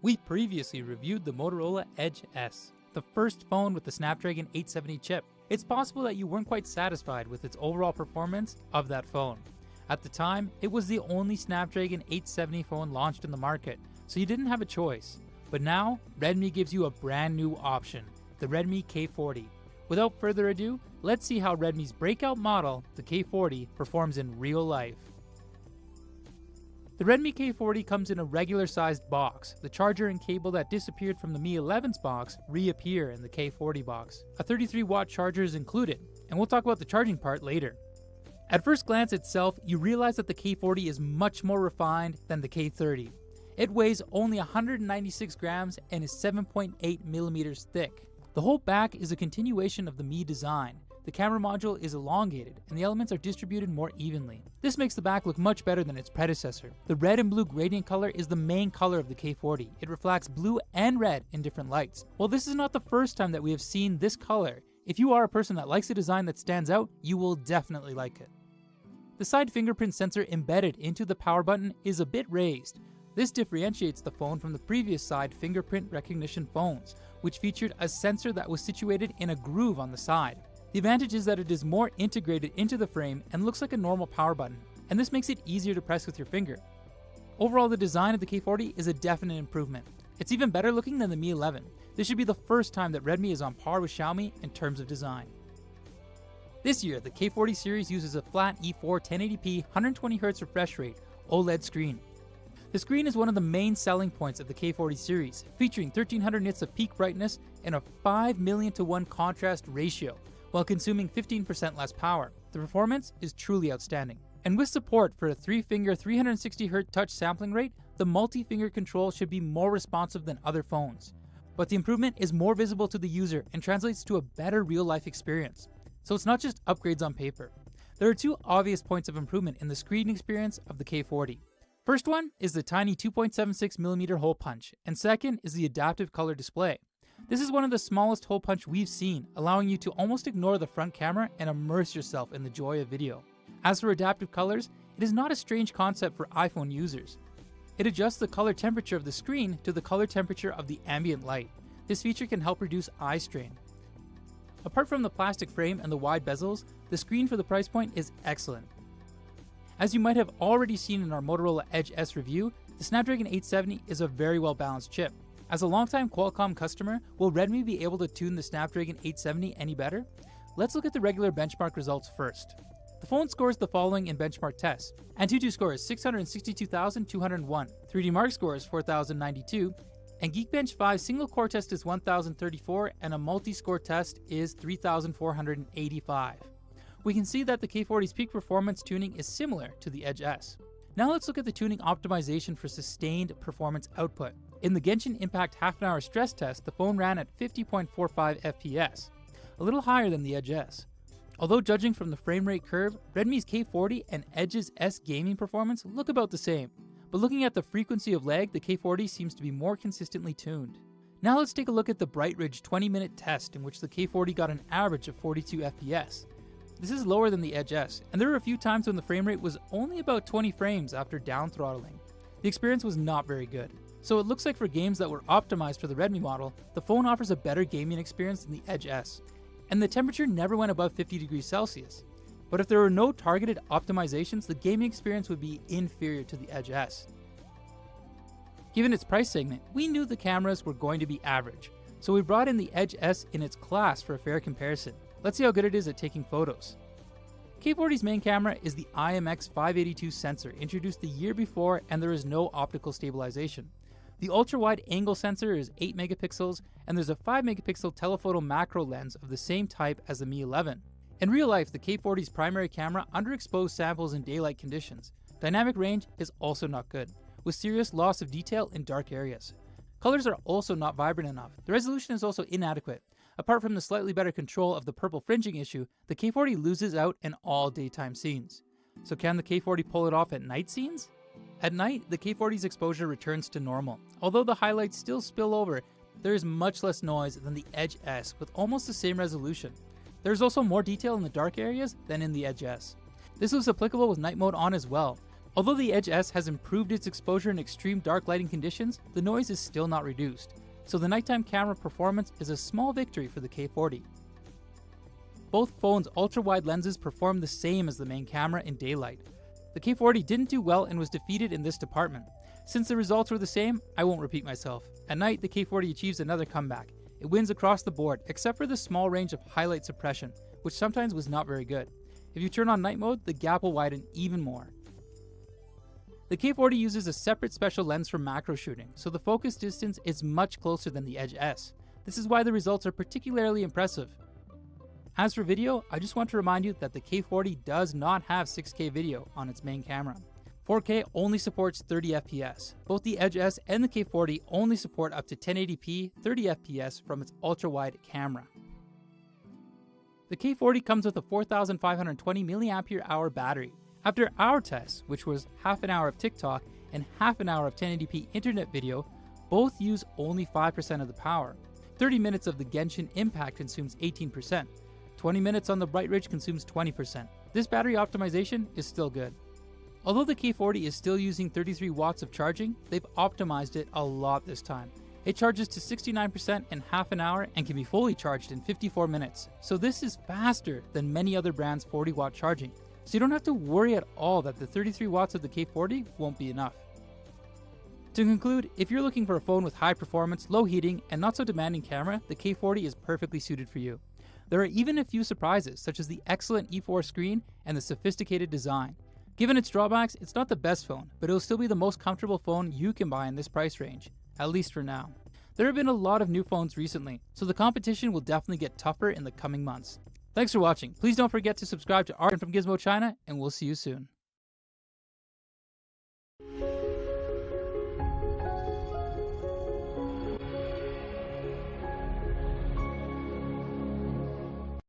We previously reviewed the Motorola Edge S, the first phone with the Snapdragon 870 chip. It's possible that you weren't quite satisfied with its overall performance of that phone. At the time, it was the only Snapdragon 870 phone launched in the market, so you didn't have a choice. But now, Redmi gives you a brand new option, the Redmi K40. Without further ado, let's see how Redmi's breakout model, the K40, performs in real life. The Redmi K40 comes in a regular sized box. The charger and cable that disappeared from the Mi 11's box reappear in the K40 box. A 33-watt charger is included, and we'll talk about the charging part later. At first glance itself, you realize that the K40 is much more refined than the K30. It weighs only 196 grams and is 7.8 millimeters thick. The whole back is a continuation of the Mi design. The camera module is elongated, and the elements are distributed more evenly. This makes the back look much better than its predecessor. The red and blue gradient color is the main color of the K40. It reflects blue and red in different lights. While this is not the first time that we have seen this color, if you are a person that likes a design that stands out, you will definitely like it. The side fingerprint sensor embedded into the power button is a bit raised. This differentiates the phone from the previous side fingerprint recognition phones, which featured a sensor that was situated in a groove on the side. The advantage is that it is more integrated into the frame and looks like a normal power button, and this makes it easier to press with your finger. Overall, the design of the K40 is a definite improvement. It's even better looking than the Mi 11. This should be the first time that Redmi is on par with Xiaomi in terms of design. This year, the K40 series uses a flat E4 1080p 120Hz refresh rate OLED screen. The screen is one of the main selling points of the K40 series, featuring 1300 nits of peak brightness and a 5 million to 1 contrast ratio, while consuming 15% less power. The performance is truly outstanding. And with support for a 3-finger 360Hz touch sampling rate, the multi-finger control should be more responsive than other phones. But the improvement is more visible to the user and translates to a better real-life experience. So it's not just upgrades on paper. There are two obvious points of improvement in the screen experience of the K40. First one is the tiny 2.76mm hole punch, and second is the adaptive color display. This is one of the smallest hole punch we've seen, allowing you to almost ignore the front camera and immerse yourself in the joy of video. As for adaptive colors, it is not a strange concept for iPhone users. It adjusts the color temperature of the screen to the color temperature of the ambient light. This feature can help reduce eye strain. Apart from the plastic frame and the wide bezels, the screen for the price point is excellent. As you might have already seen in our Motorola Edge S review, the Snapdragon 870 is a very well balanced chip. As a longtime Qualcomm customer, will Redmi be able to tune the Snapdragon 870 any better? Let's look at the regular benchmark results first. The phone scores the following in benchmark tests. Antutu score is 662,201, 3D Mark score is 4,092, and Geekbench 5 single core test is 1,034, and a multi-score test is 3,485. We can see that the K40's peak performance tuning is similar to the Edge S. Now let's look at the tuning optimization for sustained performance output. In the Genshin Impact half-an-hour stress test, the phone ran at 50.45 FPS, a little higher than the Edge S. Although judging from the frame rate curve, Redmi's K40 and Edge's S gaming performance look about the same, but looking at the frequency of lag, the K40 seems to be more consistently tuned. Now let's take a look at the Bright Ridge 20-minute test in which the K40 got an average of 42 FPS. This is lower than the Edge S, and there were a few times when the frame rate was only about 20 frames after down throttling. The experience was not very good. So it looks like for games that were optimized for the Redmi model, the phone offers a better gaming experience than the Edge S. And the temperature never went above 50 degrees Celsius. But if there were no targeted optimizations, the gaming experience would be inferior to the Edge S. Given its price segment, we knew the cameras were going to be average, so we brought in the Edge S in its class for a fair comparison. Let's see how good it is at taking photos. K40's main camera is the IMX582 sensor, introduced the year before, and there is no optical stabilization. The ultra-wide angle sensor is 8 megapixels, and there's a 5 megapixel telephoto macro lens of the same type as the Mi 11. In real life, the K40's primary camera underexposed samples in daylight conditions. Dynamic range is also not good, with serious loss of detail in dark areas. Colors are also not vibrant enough. The resolution is also inadequate. Apart from the slightly better control of the purple fringing issue, the K40 loses out in all daytime scenes. So can the K40 pull it off at night scenes? At night, the K40's exposure returns to normal. Although the highlights still spill over, there is much less noise than the Edge S with almost the same resolution. There is also more detail in the dark areas than in the Edge S. This was applicable with night mode on as well. Although the Edge S has improved its exposure in extreme dark lighting conditions, the noise is still not reduced, so the nighttime camera performance is a small victory for the K40. Both phones' ultra-wide lenses perform the same as the main camera in daylight. The K40 didn't do well and was defeated in this department. Since the results were the same, I won't repeat myself. At night, the K40 achieves another comeback. It wins across the board, except for the small range of highlight suppression, which sometimes was not very good. If you turn on night mode, the gap will widen even more. The K40 uses a separate special lens for macro shooting, so the focus distance is much closer than the Edge S. This is why the results are particularly impressive. As for video, I just want to remind you that the K40 does not have 6K video on its main camera. 4K only supports 30 FPS. Both the Edge S and the K40 only support up to 1080p 30 FPS from its ultra-wide camera. The K40 comes with a 4520 mAh battery. After our tests, which was half an hour of TikTok and half an hour of 1080p internet video, both use only 5% of the power. 30 minutes of the Genshin Impact consumes 18%. 20 minutes on the Bright Ridge consumes 20%. This battery optimization is still good. Although the K40 is still using 33 watts of charging, they've optimized it a lot this time. It charges to 69% in half an hour and can be fully charged in 54 minutes. So this is faster than many other brands' 40 watt charging. So you don't have to worry at all that the 33 watts of the K40 won't be enough. To conclude, if you're looking for a phone with high performance, low heating, and not so demanding camera, the K40 is perfectly suited for you. There are even a few surprises, such as the excellent E4 screen and the sophisticated design. Given its drawbacks, it's not the best phone, but it'll still be the most comfortable phone you can buy in this price range, at least for now. There have been a lot of new phones recently, so the competition will definitely get tougher in the coming months. Thanks for watching. Please don't forget to subscribe to Art from Gizmo China, and we'll see you soon.